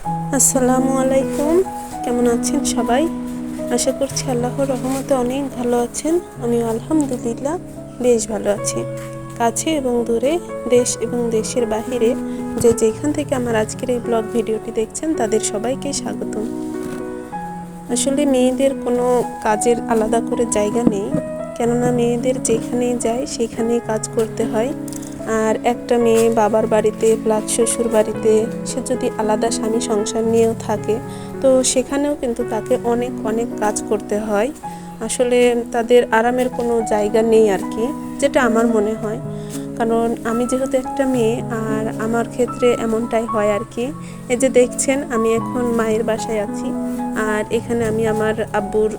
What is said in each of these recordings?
আসসালামু আলাইকুম। কেমন আছেন সবাই? আশা করছি আল্লাহর রহমতে অনেক ভালো আছেন। আমিও আলহামদুলিল্লাহ বেশ ভালো আছি। কাছে এবং দূরে, দেশ এবং দেশের বাহিরে যে যেখান থেকে আমার আজকের এই ব্লগ ভিডিওটি দেখছেন তাদের সবাইকে স্বাগতম। আসলে মেয়েদের কোনো কাজের আলাদা করে জায়গা নেই, কেননা মেয়েদের যেখানেই যায় সেখানেই কাজ করতে হয়। আর একটা মেয়ে বাবার বাড়িতে প্লাস শ্বশুর বাড়িতে সে যদি আলাদা স্বামী সংসার নিয়েও থাকে তো সেখানেও কিন্তু তাকে অনেক অনেক কাজ করতে হয়। আসলে তাদের আরামের কোনো জায়গা নেই আর কি, যেটা আমার মনে হয়। কারণ আমি যেহেতু একটা মেয়ে আর আমার ক্ষেত্রে এমনটাই হয় আর কি। এই যে দেখছেন আমি এখন মায়ের বাসায় আছি, আর এখানে আমি আমার আব্বুর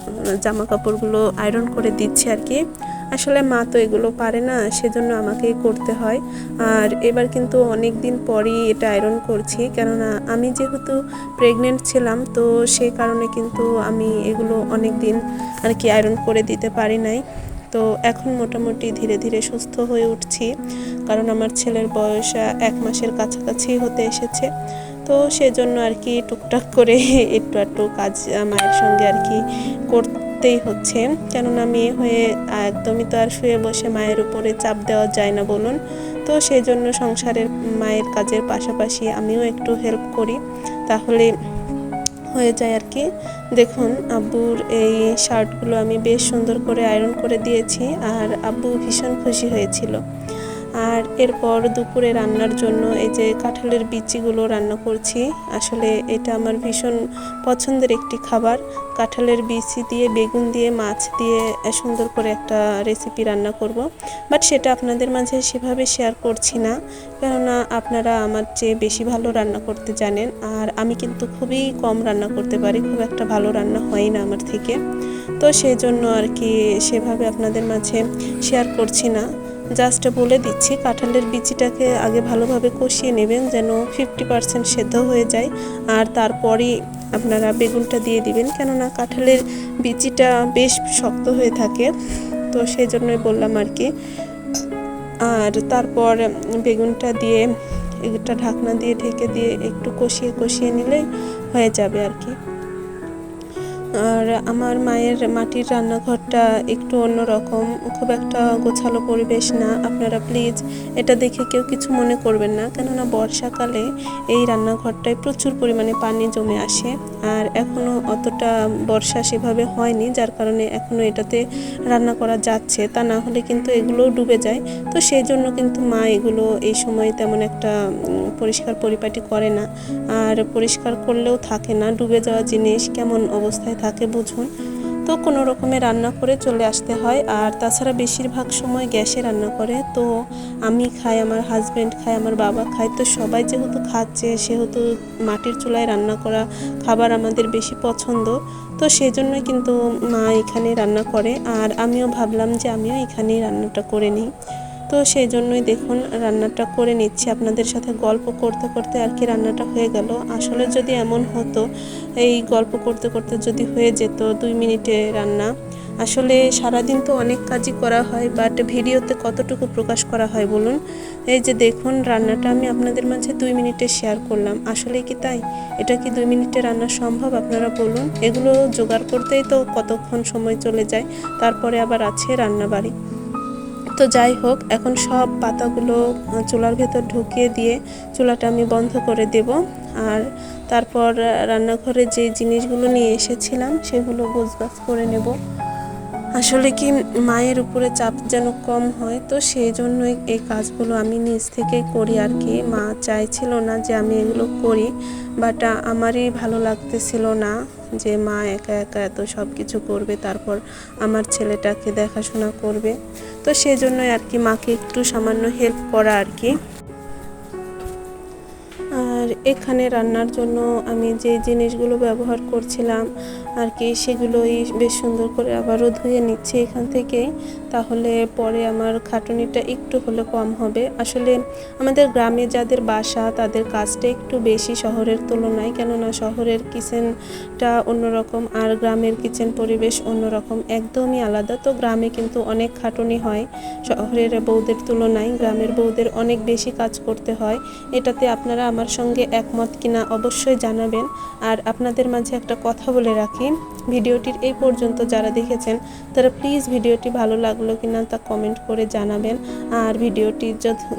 জামা কাপড়গুলো আয়রন করে দিচ্ছি আর কি। আসলে মা তো এগুলো পারে না, সেজন্য আমাকেই করতে হয়। আর এবার কিন্তু অনেক দিন পরই এটা আয়রন করছি, কেননা আমি যেহেতু প্রেগনেন্ট ছিলাম তো সেই কারণে কিন্তু আমি এগুলো অনেক দিন আর কি আয়রন করে দিতে পারি নাই। তো এখন মোটামুটি ধীরে ধীরে সুস্থ হয়ে উঠছি, কারণ আমার ছেলের বয়স 1 মাসের কাছাকাছি হতে এসেছে। তো সেজন্য আর কি টুকটাক করে একটু একটু কাজ মায়ের সঙ্গে আর কি করতেই হচ্ছে, কেননা মেয়ে হয়ে একদমই তো আর শুয়ে বসে মায়ের উপরে চাপ দেওয়া যায় না বলুন। তো সেই জন্য সংসারের মায়ের কাজের পাশাপাশি আমিও একটু হেল্প করি, তাহলে হয়ে যায় আর কি। দেখুন আব্বুর এই শার্টগুলো আমি বেশ সুন্দর করে আয়রন করে দিয়েছি, আর আব্বু ভীষণ খুশি হয়েছিল। আর এরপর দুপুরে রান্নার জন্য এই যে কাঁঠালের বিচিগুলো রান্না করছি। আসলে এটা আমার ভীষণ পছন্দের একটি খাবার। কাঁঠালের বিচি দিয়ে বেগুন দিয়ে মাছ দিয়ে সুন্দর করে একটা রেসিপি রান্না করব, বাট সেটা আপনাদের মাঝে সেভাবে শেয়ার করছি না, কেননা আপনারা আমার চেয়ে বেশি ভালো রান্না করতে জানেন, আর আমি কিন্তু খুবই কম রান্না করতে পারি, খুব একটা ভালো রান্না হয় না আমার থেকে। তো সেই জন্য আর কি সেভাবে আপনাদের মাঝে শেয়ার করছি না। জাস্ট বলে দিচ্ছি, কাঁঠালের বিচিটাকে আগে ভালোভাবে কষিয়ে নেবেন যেন 50% সেদ্ধ হয়ে যায়, আর তারপরই আপনারা বেগুনটা দিয়ে দিবেন, কেননা কাঁঠালের বিচিটা বেশ শক্ত হয়ে থাকে, তো সেই জন্যই বললাম আর কি। আর তারপর বেগুনটা দিয়ে একটা ঢাকনা দিয়ে ঢেকে দিয়ে একটু কষিয়ে কষিয়ে নিলেই হয়ে যাবে আর কি। আর আমার মায়ের মাটির রান্নাঘরটা একটু অন্যরকম, খুব একটা গোছালো পরিবেশ না। আপনারা প্লিজ এটা দেখে কেউ কিছু মনে করবেন না, কেননা বর্ষাকালে এই রান্নাঘরটায় প্রচুর পরিমাণে পানি জমে আসে, আর এখনও অতটা বর্ষা সেভাবে হয়নি, যার কারণে এখনও এটাতে রান্না করা যাচ্ছে, তা না হলে কিন্তু এগুলোও ডুবে যায়। তো সেই জন্য কিন্তু মা এগুলো এই সময় তেমন একটা পরিষ্কার পরিপাটি করে না, আর পরিষ্কার করলেও থাকে না, ডুবে যাওয়া জিনিস কেমন অবস্থায় থাকে বুঝুন। তো কোনো রকমে রান্না করে চলে আসতে হয়, আর তাছাড়া বেশিরভাগ সময় গ্যাসে রান্না করে। তো আমি খাই, আমার হাজব্যান্ড খায়, আমার বাবা খায়, তো সবাই যেহেতু খাচ্ছে সেহেতু মাটির চুলায় রান্না করা খাবার আমাদের বেশি পছন্দ। তো সেই জন্যই কিন্তু মা এখানে রান্না করে, আর আমিও ভাবলাম যে আমিও এখানেই রান্নাটা করে নিই। তো সেই জন্যই দেখুন রান্নাটা করে নিচ্ছি, আপনাদের সাথে গল্প করতে করতে আর কি রান্নাটা হয়ে গেল। আসলে যদি এমন হতো এই গল্প করতে করতে যদি হয়ে যেত 2 মিনিটে রান্না, আসলে সারাদিন তো অনেক কাজই করা হয়, বাট ভিডিওতে কতটুকু প্রকাশ করা হয় বলুন। এই যে দেখুন রান্নাটা আমি আপনাদের মাঝে 2 মিনিটে শেয়ার করলাম, আসলে কি তাই? এটা কি 2 মিনিটে রান্না সম্ভব আপনারা বলুন? এগুলো জোগাড় করতেই তো কতক্ষণ সময় চলে যায়, তারপরে আবার আছে রান্নাবাড়ি। তো যাই হোক, এখন সব পাতাগুলো চুলার ভেতর ঢুকিয়ে দিয়ে চুলাটা আমি বন্ধ করে দেব, আর তারপর রান্নাঘরে যে জিনিসগুলো নিয়ে এসেছিলাম সেগুলো গোছগাছ করে নেব। আসলে কি মায়ের উপরে চাপ যেন কম হয়, তো সেই জন্যই এই কাজগুলো আমি নিজ থেকেই করি আর কি। মা চাইছিল না যে আমি এগুলো করি, বাট আমারই ভালো লাগতেছিল না যে মা একা একা এত সব কিছু করবে, তারপর আমার ছেলেটাকে দেখাশোনা করবে। তো সেই জন্যই আর কি মাকে একটু সামান্য হেল্প করা আর কি। আর এখানে রান্নার জন্য আমি যে জিনিসগুলো ব্যবহার করছিলাম আর কি সেগুলোই বেশ সুন্দর করে আবারও ধুয়ে নিচ্ছি এখান থেকেই, তাহলে পরে আমার খাটুনিটা একটু হলে কম হবে। আসলে আমাদের গ্রামে যাদের বাসা তাদের কাজটা একটু বেশি শহরের তুলনায়, কেননা শহরের কিচেনটা অন্যরকম আর গ্রামের কিচেন পরিবেশ অন্যরকম, একদমই আলাদা। তো গ্রামে কিন্তু অনেক খাটুনি হয় শহরের বউদের তুলনায়, গ্রামের বউদের অনেক বেশি কাজ করতে হয়। এটাতে আপনারা আমার সঙ্গে একমত কিনা অবশ্যই জানাবেন। আর আপনাদের মাঝে একটা কথা বলে রাখি, ভিডিওটির এই পর্যন্ত যারা দেখেছেন তারা প্লিজ ভিডিওটি ভালো লাগলো কিনা তা কমেন্ট করে জানাবেন। আর ভিডিওটি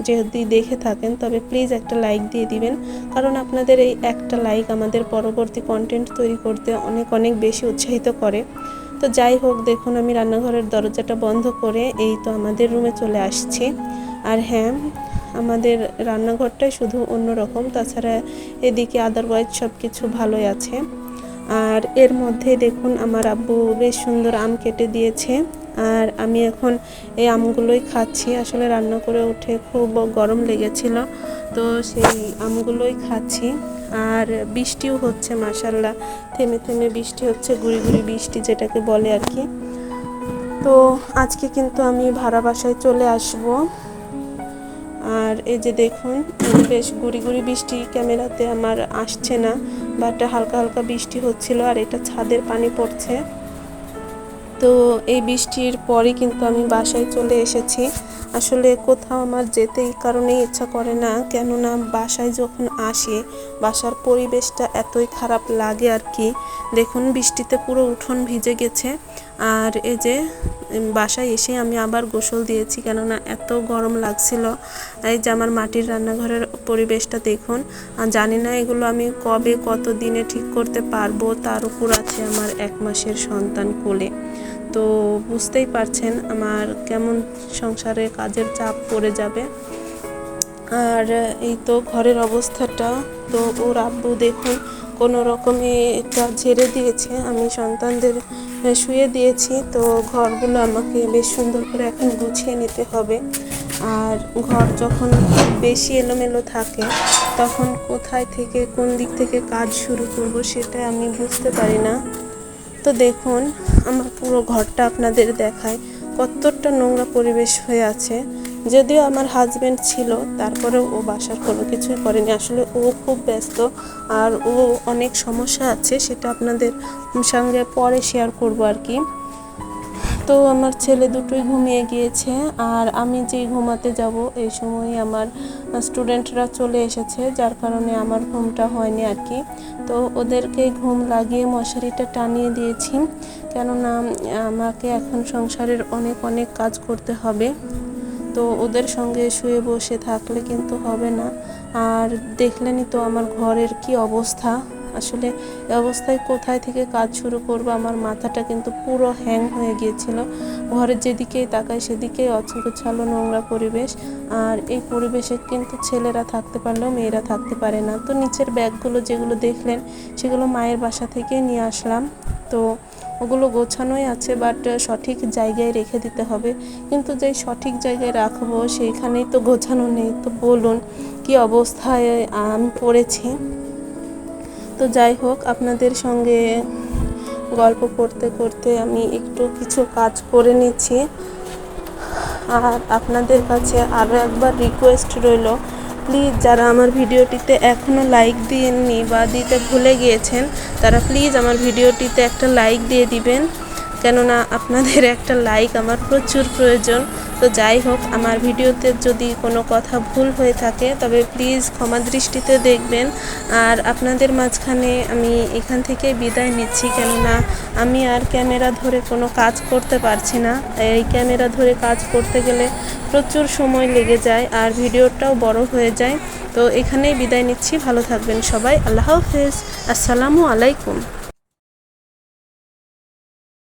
যদি দেখে থাকেন তবে প্লিজ একটা লাইক দিয়ে দিবেন, কারণ আপনাদের এই একটা লাইক আমাদের পরবর্তী কন্টেন্ট তৈরি করতে অনেক অনেক বেশি উৎসাহিত করে। তো যাই হোক, দেখুন আমি রান্নাঘরের দরজাটা বন্ধ করে এই তো আমাদের রুমে চলে আসছি। আর হ্যাঁ, আমাদের রান্নাঘরটাই শুধু অন্যরকম, তাছাড়া এদিকে আদারওয়াইজ সব কিছু ভালোই আছে। আর এর মধ্যে দেখুন আমার আব্বু বেশ সুন্দর আম কেটে দিয়েছে, আর আমি এখন এই আমগুলোই খাচ্ছি। আসলে রান্না করে উঠে খুব গরম লেগেছিল, তো সেই আমগুলোই খাচ্ছি। আর বৃষ্টিও হচ্ছে মাশাআল্লাহ, থেমে থেমে বৃষ্টি হচ্ছে, গুড়ি গুড়ি বৃষ্টি যেটাকে বলে আর কি। তো আজকে কিন্তু আমি ভাড়া বাসায় চলে আসব। আর এই যে দেখুন বেশ গুড়ি গুড়ি বৃষ্টি ক্যামেরাতে আমার আসছে না, বাট হালকা হালকা বৃষ্টি হচ্ছিল, আর এটা ছাদের পানি পড়ছে। তো এই বৃষ্টির পরে কিন্তু আমি বাসায় চলে এসেছি। আসলে কোথাও আমার যেতে এই কারণেই ইচ্ছা করে না, কেননা বাসায় যখন আসি বাসার পরিবেশটা এতই খারাপ লাগে আর কি। দেখুন বৃষ্টিতে পুরো উঠোন ভিজে গেছে। আর এই যে বাসায় এসে আমি আবার গোসল দিয়েছি, কেননা এত গরম লাগছিল। এই যে আমার মাটির রান্নাঘরের পরিবেশটা দেখুন। আর জানি না এগুলো আমি কবে কত দিনে ঠিক করতে পারবো, তার উপর আছে আমার 1 মাসের সন্তান কোলে। তো বুঝতেই পারছেন আমার কেমন সংসারে কাজের চাপ পড়ে যাবে। আর এই তো ঘরের অবস্থাটা, তো ওর আব্বু দেখুন কোনো রকমে এটা ঝেড়ে দিয়েছে, আমি সন্তানদের শুয়ে দিয়েছি। তো ঘরগুলো আমাকে বেশ সুন্দর করে এখন গুছিয়ে নিতে হবে। আর ঘর যখন বেশি এলোমেলো থাকে তখন কোথায় থেকে কোন দিক থেকে কাজ শুরু করব সেটা আমি বুঝতে পারি না। তো দেখুন আমার পুরো ঘরটা আপনাদের দেখায়, কতটা নোংরা পরিবেশ হয়ে আছে। যদিও আমার হাজব্যান্ড ছিল, তারপরেও ও বাসার কোনো কিছুই করেনি। আসলে ও খুব ব্যস্ত, আর ও অনেক সমস্যা আছে, সেটা আপনাদের সঙ্গে পরে শেয়ার করব আর কি। তো আমার ছেলে দুটোই ঘুমিয়ে গিয়েছে, আর আমি যেই ঘুমাতে যাব এই সময় আমার স্টুডেন্টরা চলে এসেছে, যার কারণে আমার ঘুমটা হয়নি আর কি। তো ওদেরকে ঘুম লাগিয়ে মশারিটা টানিয়ে দিয়েছি, কেননা আমাকে এখন সংসারের অনেক অনেক কাজ করতে হবে। তো ওদের সঙ্গে শুয়ে বসে থাকলে কিন্তু হবে না। আর দেখলেনই তো আমার ঘরের কি অবস্থা। আসলে এই অবস্থায় কোথায় থেকে কাজ শুরু করব, আমার মাথাটা কিন্তু পুরো হ্যাং হয়ে গিয়েছিল। ঘরের যেদিকেই তাকাই সেদিকেই অছগোছালো নোংরা পরিবেশ। আর এই পরিবেশে কিন্তু ছেলেরা থাকতে পারলেও মেয়েরা থাকতে পারে না। তো নিচের ব্যাগগুলো যেগুলো দেখলেন সেগুলো মায়ের বাসা থেকে নিয়ে আসলাম। তো ওগুলো গোছানোই আছে, বাট সঠিক জায়গায় রেখে দিতে হবে। কিন্তু যেই সঠিক জায়গায় রাখবো সেইখানেই তো গোছানো নেই। তো বলুন কি অবস্থায় আমি পড়েছি। তো যাই হোক, আপনাদের সঙ্গে গল্প করতে করতে আমি একটু কিছু কাজ করে নিচ্ছি। আর আপনাদের কাছে আরও একবার রিকোয়েস্ট রইল, প্লিজ যারা আমার ভিডিওটিতে এখনও লাইক দিয়েননি বা দিতে ভুলে গিয়েছেন তারা প্লিজ আমার ভিডিওটিতে একটা লাইক দিয়ে দিবেন, কেননা আপনাদের একটা লাইক আমার প্রচুর প্রয়োজন। তো যাই হোক, আমার ভিডিওতে যদি কোনো কথা ভুল হয়ে থাকে তবে প্লিজ ক্ষমা দৃষ্টিতে দেখবেন। আর আপনাদের মাঝখানে আমি এখান থেকে বিদায় নিচ্ছি, কেননা আমি আর ক্যামেরা ধরে কোনো কাজ করতে পারছি না। এই ক্যামেরা ধরে কাজ করতে গেলে প্রচুর সময় লেগে যায়, আর ভিডিওটাও বড় হয়ে যায়। তো এখানেই বিদায় নিচ্ছি, ভালো থাকবেন সবাই, আল্লাহ হাফেজ, আসসালামু আলাইকুম।